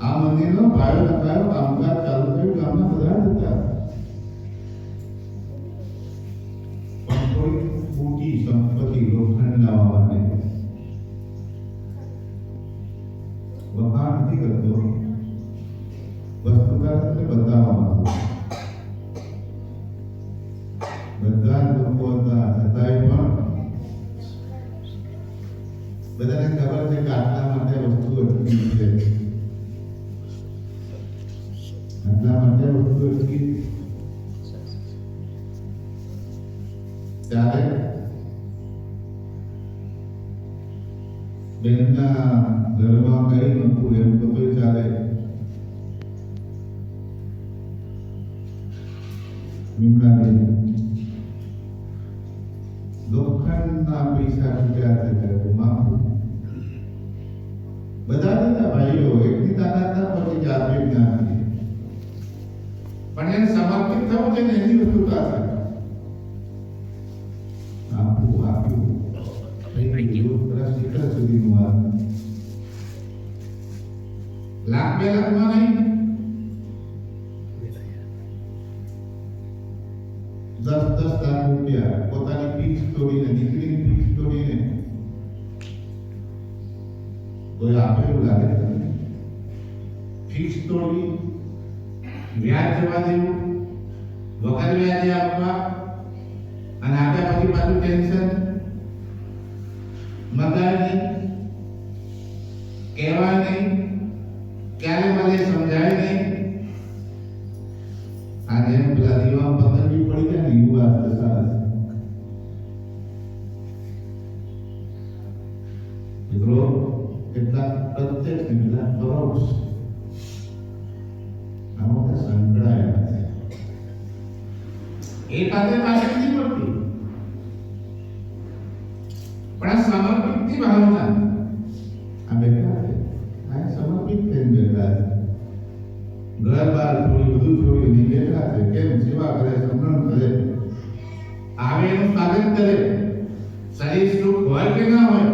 આ મંદિરનો પાયો નખાયો, કામકાજ ચાલુ થયું, ગામના બધા જતા. પણ થોડી મોટી સંપત્તિ લોખંડ લાવવા માટે વખાણ નથી કરતો, વસ્તુતા બતાવવા માંગુ. બધા લોકો હતા, છતાંય પણ બધાને ખબર છે કે આટલા માટે વસ્તુ અટકી છે, આટલા માટે વસ્તુ અટકી. ત્યારે બેનના ઘરમાં કઈ નતું એમ તો કોઈ ચાલે. વિમળાબેન લોખંડના પૈસા તૂટ્યા છે, માફું બધા હતા ભાઈઓ, એકની તાકાત ના પછી જાતે જ્ઞાન, પણ એને સમર્પિત થવું છે ને એની વસ્તુતા છે. આપ્યું આપ્યું શિખર સુધીનું વાત, લાખ 2 લાખમાં નહીં, 10 લાખ રૂપિયા પોતાની ફીસ તોડીને, દીકરીની ફીસ તોડીને કોઈ આપે એવું લાગે તમને? ફીસ તોડી, વ્યાજ જવા દેવું, વગર વ્યાજે આપવા, અને આપ્યા પછી પાછું ટેન્શન, મગાય નહીં, કહેવાય નહીં, ક્યારે મને સમજાય નહીં. આજે પેલા દીવા પતંગી પડી જાય ને એવું વાત દશા છે. મિત્રો કેટલા પ્રત્યક્ષ ને કેટલા પરોક્ષ આમાં સંકળાયેલા છે. એ પાસે નથી પડતી, પણ આ સમર્પિતની ભાવના આ બેઠા છે, આ સમર્પિત થઈને બેઠા છે. ઘર બાર છોડી બધું છોડીને બેઠા છે. કેમ? સેવા કરે, સમરણ કરે, આવે એનું સ્વાગત કરે. શરીર સુખ હોય કે ના હોય,